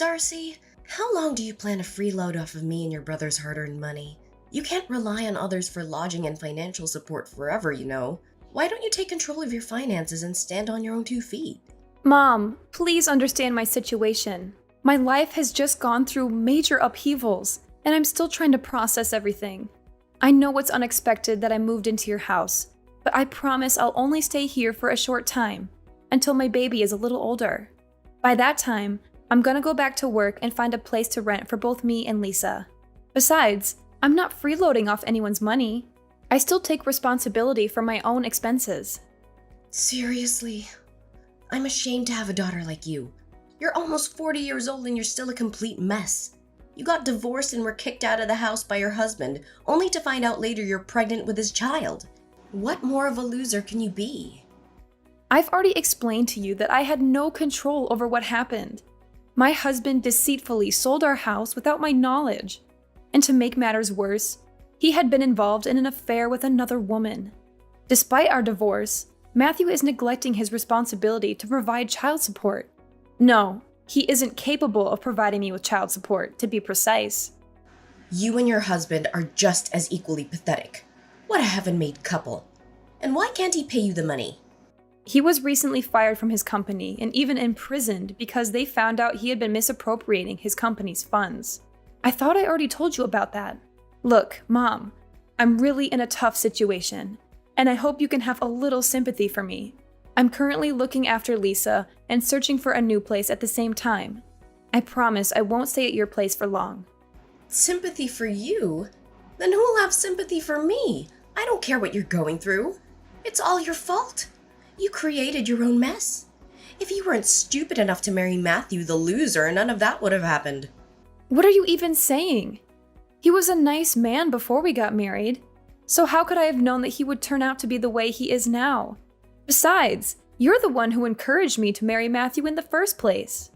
Darcy, how long do you plan to freeload off of me and your brother's hard-earned money? You can't rely on others for lodging and financial support forever, you know. Why don't you take control of your finances and stand on your own 2 feet? Mom, please understand my situation. My life has just gone through major upheavals, and I'm still trying to process everything. I know it's unexpected that I moved into your house, but I promise I'll only stay here for a short time, until my baby is a little older. By that time, I'm gonna go back to work and find a place to rent for both me and Lisa. Besides, I'm not freeloading off anyone's money. I still take responsibility for my own expenses. Seriously? I'm ashamed to have a daughter like you. You're almost 40 years old and you're still a complete mess. You got divorced and were kicked out of the house by your husband, only to find out later you're pregnant with his child. What more of a loser can you be? I've already explained to you that I had no control over what happened. My husband deceitfully sold our house without my knowledge. And to make matters worse, he had been involved in an affair with another woman. Despite our divorce, Matthew is neglecting his responsibility to provide child support. No, he isn't capable of providing me with child support, to be precise. You and your husband are just as equally pathetic. What a heaven-made couple. And why can't he pay you the money? He was recently fired from his company and even imprisoned because they found out he had been misappropriating his company's funds. I thought I already told you about that. Look, Mom, I'm really in a tough situation, and I hope you can have a little sympathy for me. I'm currently looking after Lisa and searching for a new place at the same time. I promise I won't stay at your place for long. Sympathy for you? Then who'll have sympathy for me? I don't care what you're going through. It's all your fault. You created your own mess. If you weren't stupid enough to marry Matthew the loser, none of that would have happened. What are you even saying? He was a nice man before we got married, so how could I have known that he would turn out to be the way he is now? Besides, you're the one who encouraged me to marry Matthew in the first place.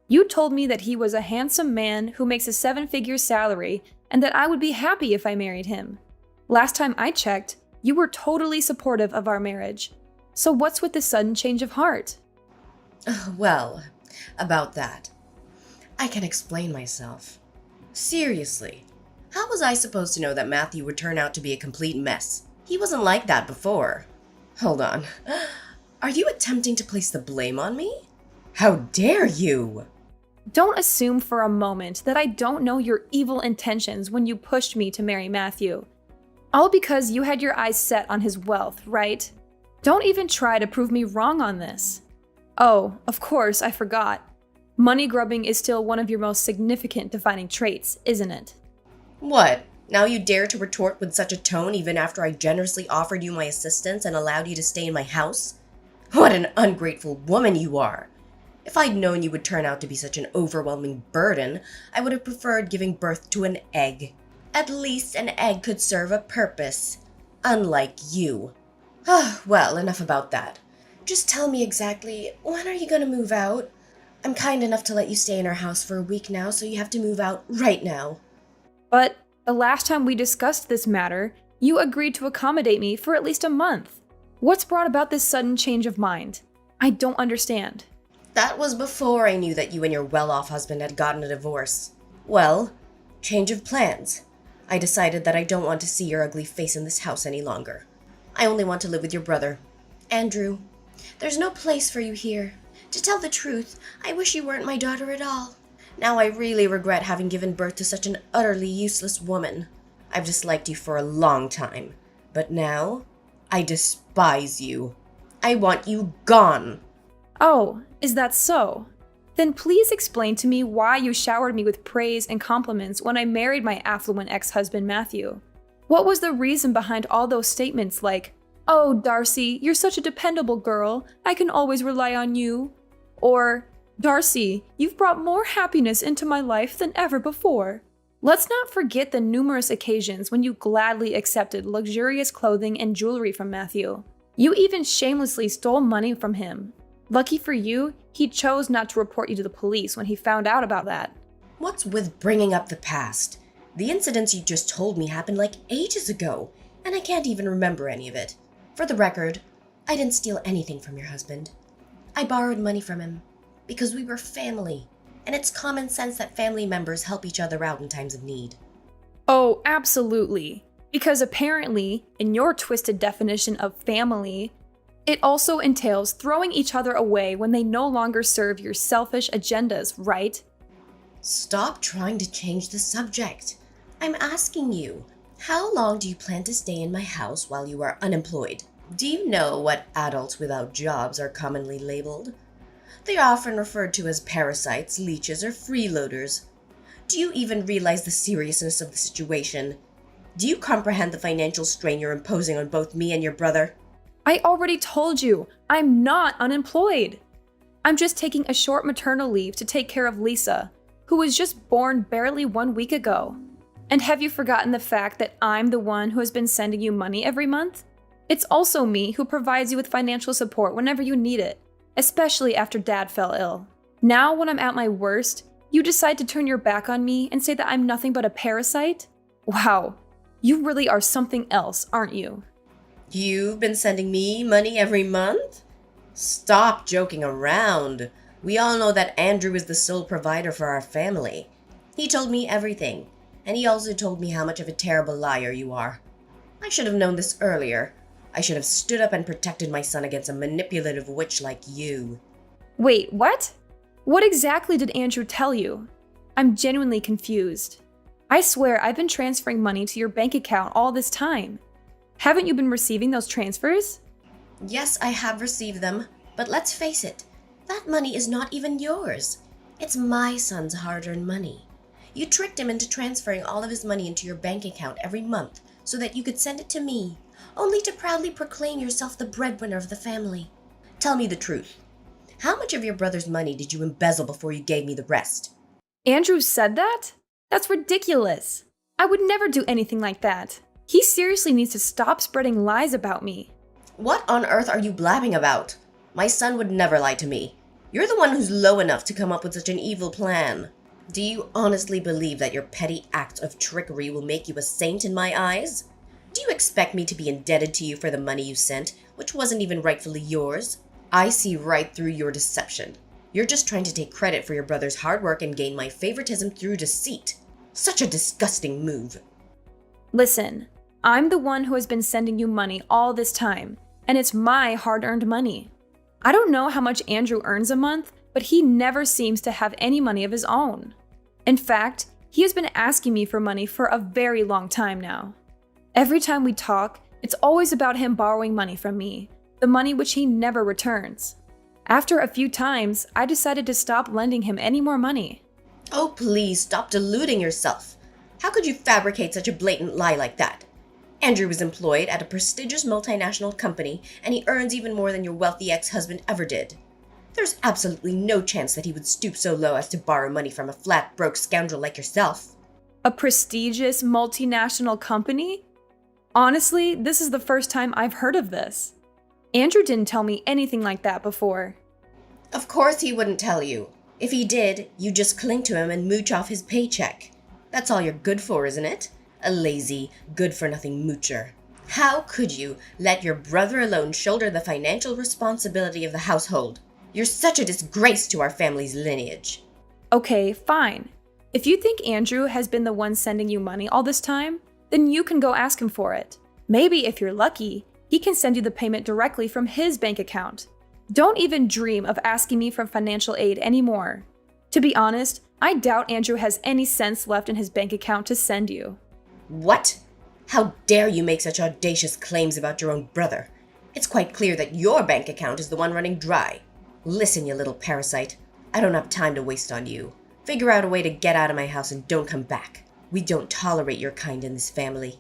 You told me that he was a handsome man who makes a 7-figure salary and that I would be happy if I married him. Last time I checked, you were totally supportive of our marriage. So what's with this sudden change of heart? Well, about that. I can explain myself. Seriously, how was I supposed to know that Matthew would turn out to be a complete mess? He wasn't like that before. Hold on. Are you attempting to place the blame on me? How dare you! Don't assume for a moment that I don't know your evil intentions when you pushed me to marry Matthew. All because you had your eyes set on his wealth, right? Don't even try to prove me wrong on this. Oh, of course, I forgot. Money grubbing is still one of your most significant defining traits, isn't it? What? Now you dare to retort with such a tone even after I generously offered you my assistance and allowed you to stay in my house? What an ungrateful woman you are! If I'd known you would turn out to be such an overwhelming burden, I would have preferred giving birth to an egg. At least an egg could serve a purpose. Unlike you. Well, enough about that. Just tell me exactly, when are you gonna move out? I'm kind enough to let you stay in our house for a week now, so you have to move out right now. But the last time we discussed this matter, you agreed to accommodate me for at least a month. What's brought about this sudden change of mind? I don't understand. That was before I knew that you and your well-off husband had gotten a divorce. Well, change of plans. I decided that I don't want to see your ugly face in this house any longer. I only want to live with your brother, Andrew. There's no place for you here. To tell the truth, I wish you weren't my daughter at all. Now I really regret having given birth to such an utterly useless woman. I've disliked you for a long time, but now I despise you. I want you gone. Oh, is that so? Then please explain to me why you showered me with praise and compliments when I married my affluent ex-husband Matthew. What was the reason behind all those statements like, "Oh, Darcy, you're such a dependable girl. I can always rely on you." Or, "Darcy, you've brought more happiness into my life than ever before." Let's not forget the numerous occasions when you gladly accepted luxurious clothing and jewelry from Matthew. You even shamelessly stole money from him. Lucky for you, he chose not to report you to the police when he found out about that. What's with bringing up the past? The incidents you just told me happened like ages ago, and I can't even remember any of it. For the record, I didn't steal anything from your husband. I borrowed money from him because we were family. and it's common sense that family members help each other out in times of need. Oh, absolutely. Because apparently, in your twisted definition of family, it also entails throwing each other away when they no longer serve your selfish agendas, right? Stop trying to change the subject. I'm asking you, how long do you plan to stay in my house while you are unemployed? Do you know what adults without jobs are commonly labeled? They are often referred to as parasites, leeches, or freeloaders. Do you even realize the seriousness of the situation? Do you comprehend the financial strain you're imposing on both me and your brother? I already told you, I'm not unemployed. I'm just taking a short maternal leave to take care of Lisa, who was just born barely 1 week ago. And have you forgotten the fact that I'm the one who has been sending you money every month? It's also me who provides you with financial support whenever you need it, especially after Dad fell ill. Now, when I'm at my worst, you decide to turn your back on me and say that I'm nothing but a parasite? Wow, you really are something else, aren't you? You've been sending me money every month? Stop joking around. We all know that Andrew is the sole provider for our family. He told me everything, and he also told me how much of a terrible liar you are. I should have known this earlier. I should have stood up and protected my son against a manipulative witch like you. Wait, what? What exactly did Andrew tell you? I'm genuinely confused. I swear I've been transferring money to your bank account all this time. Haven't you been receiving those transfers? Yes, I have received them, but let's face it, that money is not even yours. It's my son's hard-earned money. You tricked him into transferring all of his money into your bank account every month so that you could send it to me, only to proudly proclaim yourself the breadwinner of the family. Tell me the truth. How much of your brother's money did you embezzle before you gave me the rest? Andrew said that? That's ridiculous. I would never do anything like that. He seriously needs to stop spreading lies about me. What on earth are you blabbing about? My son would never lie to me. You're the one who's low enough to come up with such an evil plan. Do you honestly believe that your petty acts of trickery will make you a saint in my eyes? Do you expect me to be indebted to you for the money you sent, which wasn't even rightfully yours? I see right through your deception. You're just trying to take credit for your brother's hard work and gain my favoritism through deceit. Such a disgusting move. Listen, I'm the one who has been sending you money all this time, and it's my hard-earned money. I don't know how much Andrew earns a month, but he never seems to have any money of his own. In fact, he has been asking me for money for a very long time now. Every time we talk, it's always about him borrowing money from me, the money which he never returns. After a few times, I decided to stop lending him any more money. Oh, please stop deluding yourself. How could you fabricate such a blatant lie like that? Andrew is employed at a prestigious multinational company, and he earns even more than your wealthy ex-husband ever did. There's absolutely no chance that he would stoop so low as to borrow money from a flat, broke scoundrel like yourself. A prestigious multinational company? Honestly, this is the first time I've heard of this. Andrew didn't tell me anything like that before. Of course he wouldn't tell you. If he did, you just cling to him and mooch off his paycheck. That's all you're good for, isn't it? A lazy, good-for-nothing moocher. How could you let your brother alone shoulder the financial responsibility of the household? You're such a disgrace to our family's lineage. Okay, fine. If you think Andrew has been the one sending you money all this time, then you can go ask him for it. Maybe if you're lucky, he can send you the payment directly from his bank account. Don't even dream of asking me for financial aid anymore. To be honest, I doubt Andrew has any cents left in his bank account to send you. What? How dare you make such audacious claims about your own brother? It's quite clear that your bank account is the one running dry. Listen, you little parasite. I don't have time to waste on you. Figure out a way to get out of my house and don't come back. We don't tolerate your kind in this family.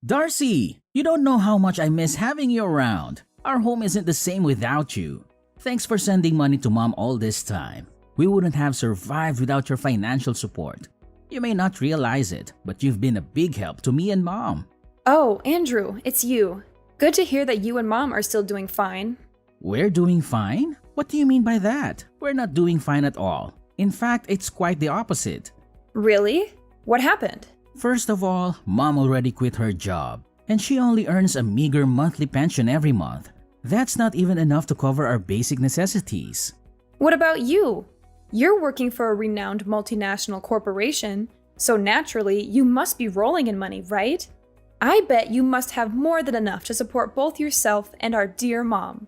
Darcy, you don't know how much I miss having you around. Our home isn't the same without you. Thanks for sending money to Mom all this time. We wouldn't have survived without your financial support. You may not realize it, but you've been a big help to me and Mom. Oh, Andrew, it's you. Good to hear that you and Mom are still doing fine. We're doing fine? What do you mean by that? We're not doing fine at all. In fact, it's quite the opposite. Really? What happened? First of all, Mom already quit her job, and she only earns a meager monthly pension every month. That's not even enough to cover our basic necessities. What about you? You're working for a renowned multinational corporation, so naturally, you must be rolling in money, right? I bet you must have more than enough to support both yourself and our dear mom.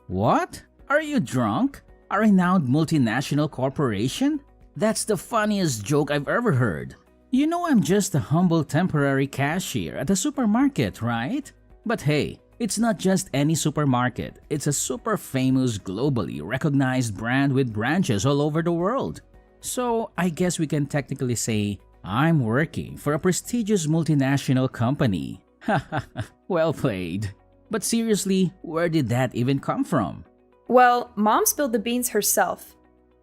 What? Are you drunk? A renowned multinational corporation? That's the funniest joke I've ever heard. You know I'm just a humble temporary cashier at a supermarket, right? But hey, it's not just any supermarket. It's a super famous, globally recognized brand with branches all over the world. So I guess we can technically say I'm working for a prestigious multinational company. Haha, well played. But seriously, where did that even come from? Well, Mom spilled the beans herself.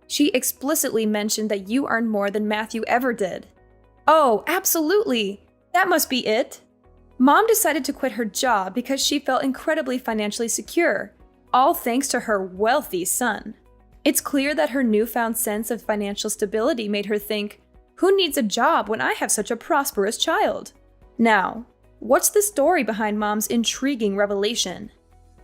She explicitly mentioned that you earn more than Matthew ever did. Oh, absolutely! That must be it! Mom decided to quit her job because she felt incredibly financially secure, all thanks to her wealthy son. It's clear that her newfound sense of financial stability made her think, who needs a job when I have such a prosperous child? Now, what's the story behind Mom's intriguing revelation?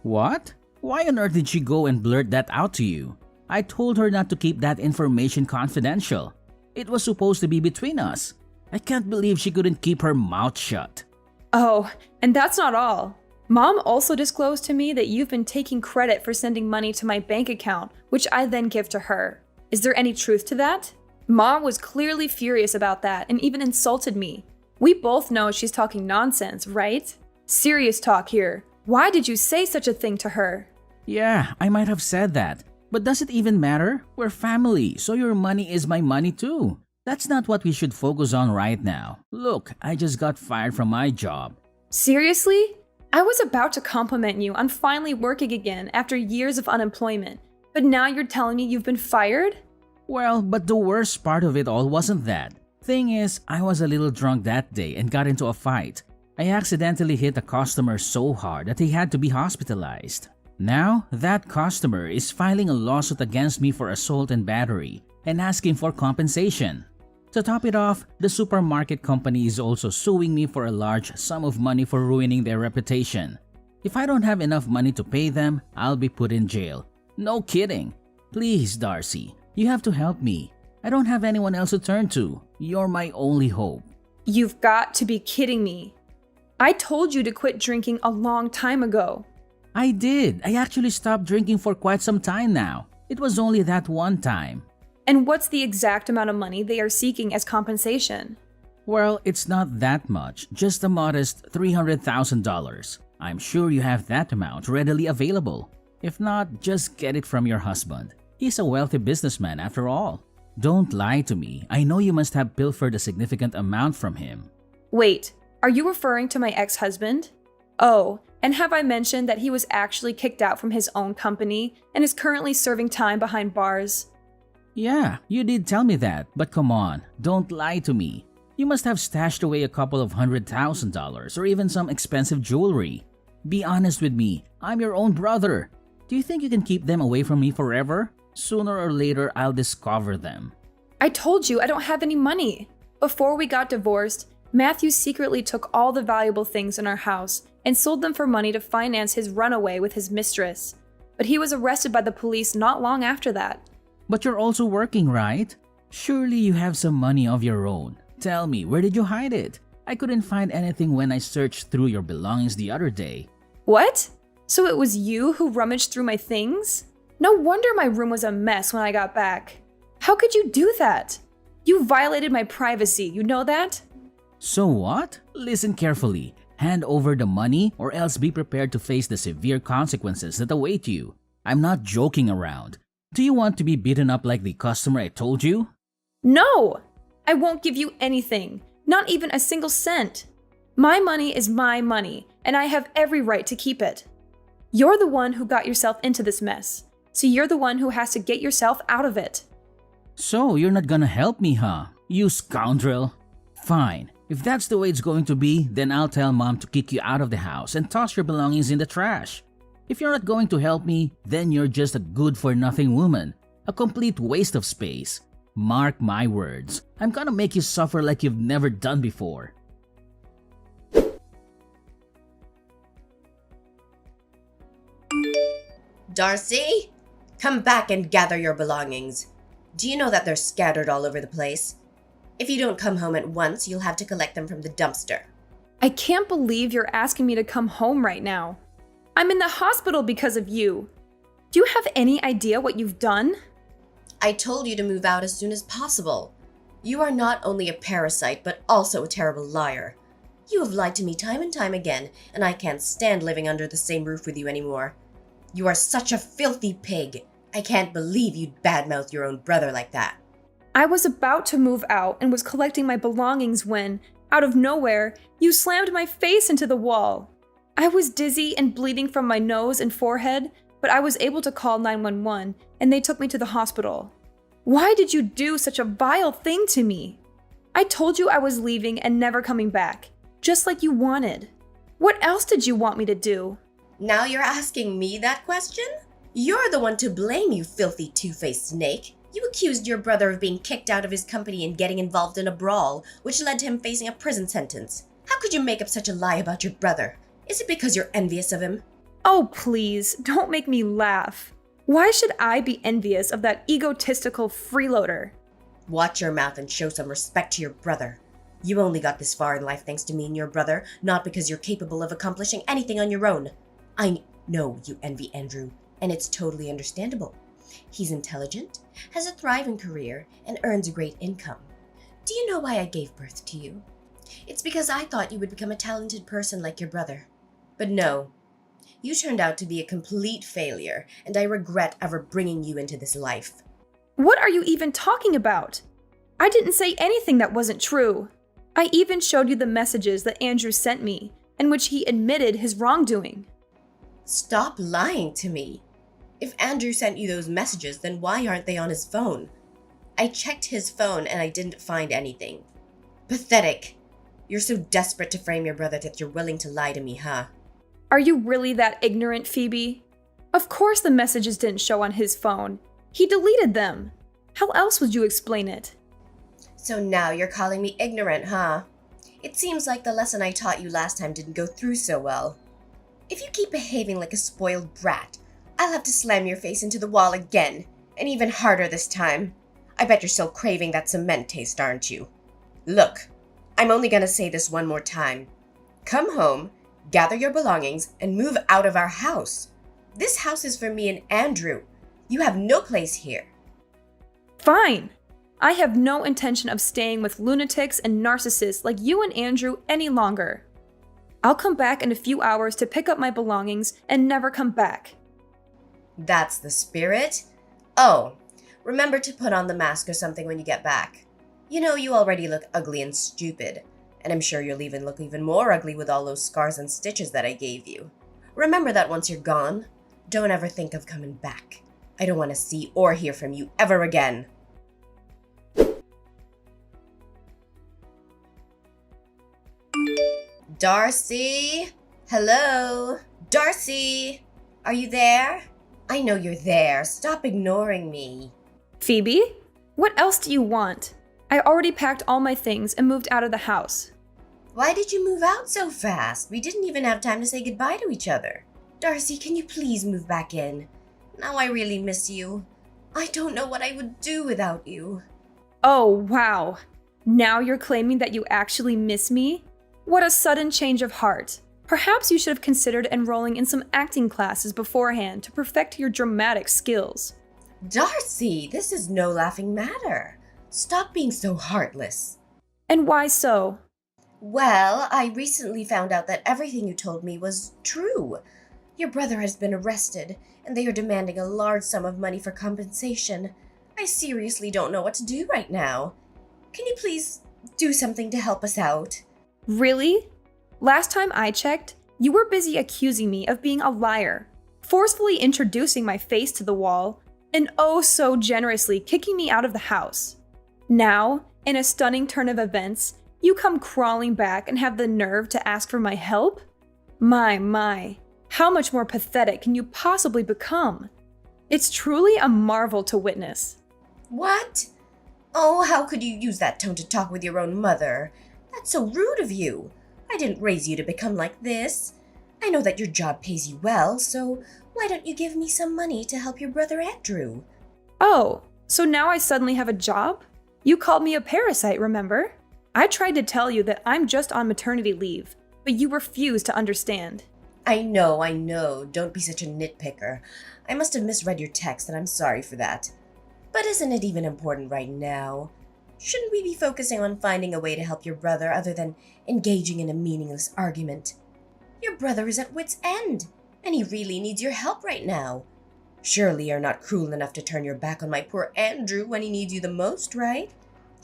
What? Why on earth did she go and blurt that out to you? I told her not to keep that information confidential. It was supposed to be between us. I can't believe she couldn't keep her mouth shut. Oh, and that's not all. Mom also disclosed to me that you've been taking credit for sending money to my bank account, which I then give to her. Is there any truth to that? Mom was clearly furious about that and even insulted me. We both know she's talking nonsense, right? Serious talk here. Why did you say such a thing to her? Yeah, I might have said that. But does it even matter? We're family, so your money is my money too. That's not what we should focus on right now. Look, I just got fired from my job. Seriously? I was about to compliment you on finally working again after years of unemployment, but now you're telling me you've been fired? Well, but the worst part of it all wasn't that. Thing is, I was a little drunk that day and got into a fight. I accidentally hit a customer so hard that he had to be hospitalized. Now, that customer is filing a lawsuit against me for assault and battery and asking for compensation. To top it off, the supermarket company is also suing me for a large sum of money for ruining their reputation. If I don't have enough money to pay them, I'll be put in jail. No kidding. Please, Darcy, you have to help me. I don't have anyone else to turn to. You're my only hope. You've got to be kidding me. I told you to quit drinking a long time ago. I did. I actually stopped drinking for quite some time now. It was only that one time. And what's the exact amount of money they are seeking as compensation? Well, it's not that much, just a modest $300,000. I'm sure you have that amount readily available. If not, just get it from your husband. He's a wealthy businessman after all. Don't lie to me. I know you must have pilfered a significant amount from him. Wait, are you referring to my ex-husband? Oh, and have I mentioned that he was actually kicked out from his own company and is currently serving time behind bars? Yeah, you did tell me that, but come on, don't lie to me. You must have stashed away a couple of $100,000 or even some expensive jewelry. Be honest with me, I'm your own brother. Do you think you can keep them away from me forever? Sooner or later, I'll discover them. I told you I don't have any money. Before we got divorced, Matthew secretly took all the valuable things in our house and sold them for money to finance his runaway with his mistress. But he was arrested by the police not long after that. But you're also working, right? Surely you have some money of your own. Tell me, where did you hide it? I couldn't find anything when I searched through your belongings the other day. What? So it was you who rummaged through my things? No wonder my room was a mess when I got back. How could you do that? You violated my privacy, you know that? So what? Listen carefully. Hand over the money or else be prepared to face the severe consequences that await you. I'm not joking around. Do you want to be beaten up like the customer I told you? No! I won't give you anything, not even a single cent. My money is my money, and I have every right to keep it. You're the one who got yourself into this mess, so you're the one who has to get yourself out of it. So you're not gonna help me, huh? You scoundrel. Fine. If that's the way it's going to be, then I'll tell Mom to kick you out of the house and toss your belongings in the trash. If you're not going to help me, then you're just a good-for-nothing woman. A complete waste of space. Mark my words. I'm gonna make you suffer like you've never done before. Darcy, come back and gather your belongings. Do you know that they're scattered all over the place? If you don't come home at once, you'll have to collect them from the dumpster. I can't believe you're asking me to come home right now. I'm in the hospital because of you. Do you have any idea what you've done? I told you to move out as soon as possible. You are not only a parasite, but also a terrible liar. You have lied to me time and time again, and I can't stand living under the same roof with you anymore. You are such a filthy pig. I can't believe you'd badmouth your own brother like that. I was about to move out and was collecting my belongings when, out of nowhere, you slammed my face into the wall. I was dizzy and bleeding from my nose and forehead, but I was able to call 911 and they took me to the hospital. Why did you do such a vile thing to me? I told you I was leaving and never coming back, just like you wanted. What else did you want me to do? Now you're asking me that question? You're the one to blame, you filthy two-faced snake. You accused your brother of being kicked out of his company and getting involved in a brawl, which led to him facing a prison sentence. How could you make up such a lie about your brother? Is it because you're envious of him? Oh, please, don't make me laugh. Why should I be envious of that egotistical freeloader? Watch your mouth and show some respect to your brother. You only got this far in life thanks to me and your brother, not because you're capable of accomplishing anything on your own. I know you envy Andrew, and it's totally understandable. He's intelligent, has a thriving career, and earns a great income. Do you know why I gave birth to you? It's because I thought you would become a talented person like your brother. But no, you turned out to be a complete failure, and I regret ever bringing you into this life. What are you even talking about? I didn't say anything that wasn't true. I even showed you the messages that Andrew sent me, in which he admitted his wrongdoing. Stop lying to me. If Andrew sent you those messages, then why aren't they on his phone? I checked his phone and I didn't find anything. Pathetic. You're so desperate to frame your brother that you're willing to lie to me, huh? Are you really that ignorant, Phoebe? Of course the messages didn't show on his phone. He deleted them. How else would you explain it? So now you're calling me ignorant, huh? It seems like the lesson I taught you last time didn't go through so well. If you keep behaving like a spoiled brat, I'll have to slam your face into the wall again, and even harder this time. I bet you're still craving that cement taste, aren't you? Look, I'm only gonna say this one more time. Come home, gather your belongings, and move out of our house. This house is for me and Andrew. You have no place here. Fine. I have no intention of staying with lunatics and narcissists like you and Andrew any longer. I'll come back in a few hours to pick up my belongings and never come back. That's the spirit? Oh, remember to put on the mask or something when you get back. You know, you already look ugly and stupid, and I'm sure you'll even look even more ugly with all those scars and stitches that I gave you. Remember that once you're gone, don't ever think of coming back. I don't want to see or hear from you ever again. Darcy? Hello? Darcy? Are you there? I know you're there. Stop ignoring me. Phoebe? What else do you want? I already packed all my things and moved out of the house. Why did you move out so fast? We didn't even have time to say goodbye to each other. Darcy, can you please move back in? Now I really miss you. I don't know what I would do without you. Oh, wow. Now you're claiming that you actually miss me? What a sudden change of heart. Perhaps you should have considered enrolling in some acting classes beforehand to perfect your dramatic skills. Darcy, this is no laughing matter. Stop being so heartless. And why so? Well, I recently found out that everything you told me was true. Your brother has been arrested, and they are demanding a large sum of money for compensation. I seriously don't know what to do right now. Can you please do something to help us out? Really? Last time I checked, you were busy accusing me of being a liar, forcefully introducing my face to the wall, and oh so generously kicking me out of the house. Now, in a stunning turn of events, you come crawling back and have the nerve to ask for my help? My, how much more pathetic can you possibly become? It's truly a marvel to witness. What? Oh, how could you use that tone to talk with your own mother? That's so rude of you. I didn't raise you to become like this. I know that your job pays you well, so why Why don't you give me some money to help your brother Andrew? Oh, so now I suddenly have a job? You called me a parasite, remember? I tried to tell you that I'm just on maternity leave, but you refused to understand. I know. Don't be such a nitpicker. I must have misread your text, and I'm sorry for that. But isn't it even important right now? Shouldn't we be focusing on finding a way to help your brother other than engaging in a meaningless argument? Your brother is at wit's end, and he really needs your help right now. Surely you're not cruel enough to turn your back on my poor Andrew when he needs you the most, right?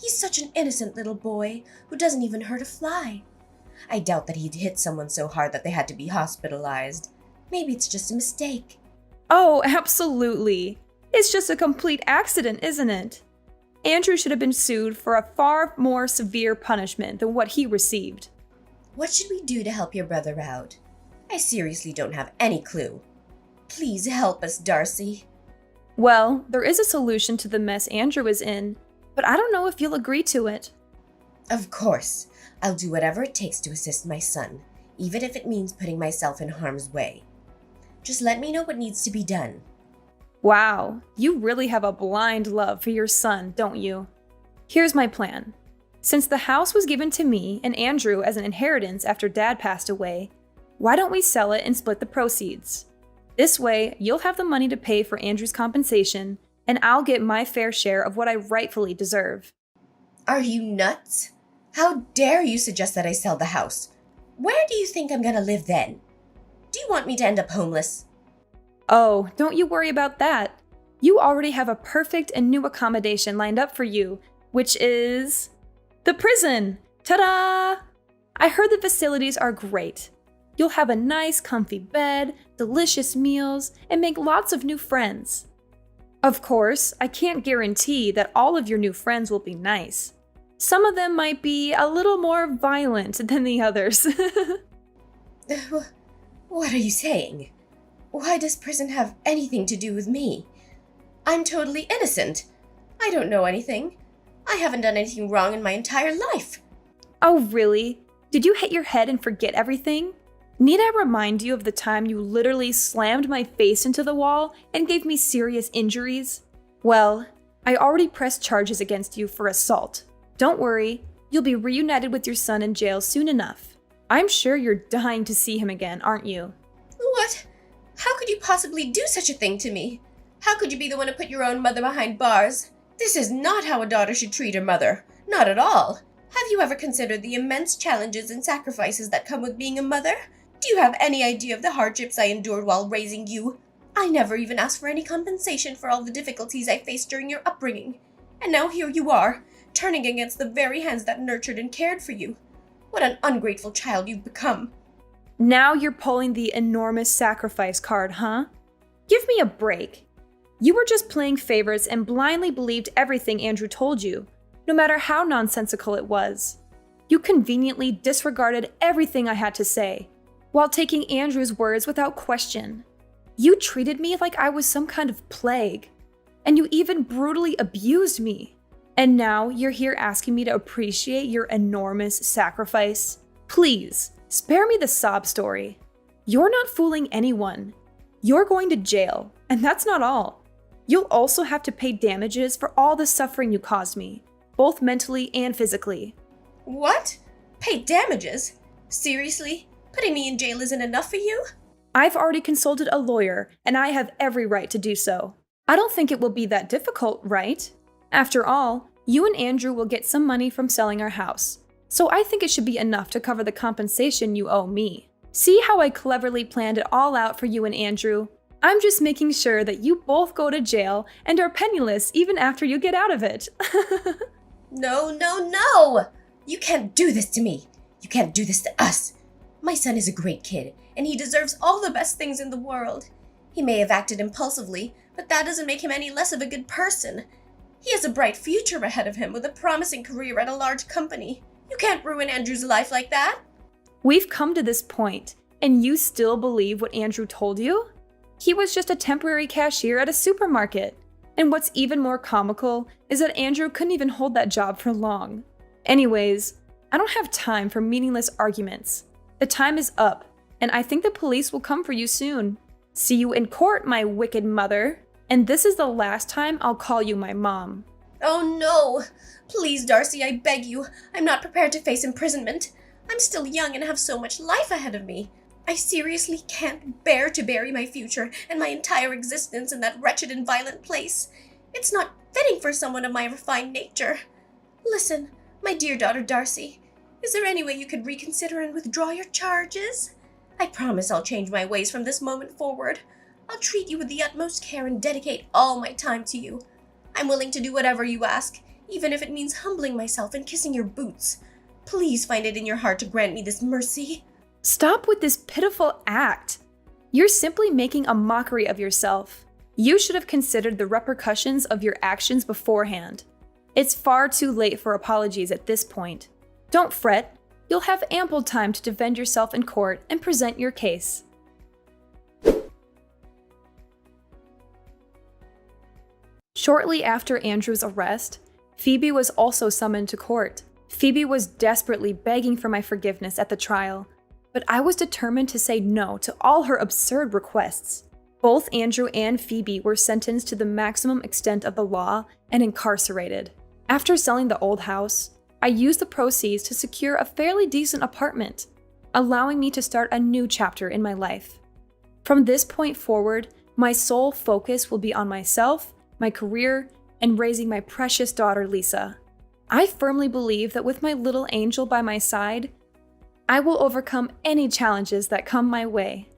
He's such an innocent little boy who doesn't even hurt a fly. I doubt that he'd hit someone so hard that they had to be hospitalized. Maybe it's just a mistake. Oh, absolutely. It's just a complete accident, isn't it? Andrew should have been sued for a far more severe punishment than what he received. What should we do to help your brother out? I seriously don't have any clue. Please help us, Darcy. Well, there is a solution to the mess Andrew is in, but I don't know if you'll agree to it. Of course. I'll do whatever it takes to assist my son, even if it means putting myself in harm's way. Just let me know what needs to be done. Wow, you really have a blind love for your son, don't you? Here's my plan. Since the house was given to me and Andrew as an inheritance after Dad passed away, why don't we sell it and split the proceeds? This way, you'll have the money to pay for Andrew's compensation, and I'll get my fair share of what I rightfully deserve. Are you nuts? How dare you suggest that I sell the house? Where do you think I'm gonna live then? Do you want me to end up homeless? Oh, don't you worry about that. You already have a perfect and new accommodation lined up for you, which is the prison. Ta-da! I heard the facilities are great. You'll have a nice, comfy bed, delicious meals, and make lots of new friends. Of course, I can't guarantee that all of your new friends will be nice. Some of them might be a little more violent than the others. What are you saying? Why does prison have anything to do with me? I'm totally innocent. I don't know anything. I haven't done anything wrong in my entire life. Oh, really? Did you hit your head and forget everything? Need I remind you of the time you literally slammed my face into the wall and gave me serious injuries? Well, I already pressed charges against you for assault. Don't worry, you'll be reunited with your son in jail soon enough. I'm sure you're dying to see him again, aren't you? What? How could you possibly do such a thing to me? How could you be the one to put your own mother behind bars? This is not how a daughter should treat her mother. Not at all. Have you ever considered the immense challenges and sacrifices that come with being a mother? Do you have any idea of the hardships I endured while raising you? I never even asked for any compensation for all the difficulties I faced during your upbringing. And now here you are, turning against the very hands that nurtured and cared for you. What an ungrateful child you've become. Now you're pulling the enormous sacrifice card, huh? Give me a break. You were just playing favorites and blindly believed everything Andrew told you, no matter how nonsensical it was. You conveniently disregarded everything I had to say, while taking Andrew's words without question. You treated me like I was some kind of plague, and you even brutally abused me. And now you're here asking me to appreciate your enormous sacrifice? Please, spare me the sob story. You're not fooling anyone. You're going to jail, and that's not all. You'll also have to pay damages for all the suffering you caused me, both mentally and physically. What? Pay damages? Seriously? Putting me in jail isn't enough for you? I've already consulted a lawyer, and I have every right to do so. I don't think it will be that difficult, right? After all, you and Andrew will get some money from selling our house, so I think it should be enough to cover the compensation you owe me. See how I cleverly planned it all out for you and Andrew? I'm just making sure that you both go to jail and are penniless even after you get out of it. No! You can't do this to me. You can't do this to us. My son is a great kid, and he deserves all the best things in the world. He may have acted impulsively, but that doesn't make him any less of a good person. He has a bright future ahead of him with a promising career at a large company. You can't ruin Andrew's life like that. We've come to this point, and you still believe what Andrew told you? He was just a temporary cashier at a supermarket. And what's even more comical is that Andrew couldn't even hold that job for long. Anyways, I don't have time for meaningless arguments. The time is up, and I think the police will come for you soon. See you in court, my wicked mother. And this is the last time I'll call you my mom. Oh no! Please, Darcy, I beg you. I'm not prepared to face imprisonment. I'm still young and have so much life ahead of me. I seriously can't bear to bury my future and my entire existence in that wretched and violent place. It's not fitting for someone of my refined nature. Listen, my dear daughter Darcy, is there any way you could reconsider and withdraw your charges? I promise I'll change my ways from this moment forward. I'll treat you with the utmost care and dedicate all my time to you. I'm willing to do whatever you ask, even if it means humbling myself and kissing your boots. Please find it in your heart to grant me this mercy. Stop with this pitiful act. You're simply making a mockery of yourself. You should have considered the repercussions of your actions beforehand. It's far too late for apologies at this point. Don't fret. You'll have ample time to defend yourself in court and present your case. Shortly after Andrew's arrest, Phoebe was also summoned to court. Phoebe was desperately begging for my forgiveness at the trial, but I was determined to say no to all her absurd requests. Both Andrew and Phoebe were sentenced to the maximum extent of the law and incarcerated. After selling the old house, I used the proceeds to secure a fairly decent apartment, allowing me to start a new chapter in my life. From this point forward, my sole focus will be on myself, my career, and raising my precious daughter Lisa. I firmly believe that with my little angel by my side, I will overcome any challenges that come my way.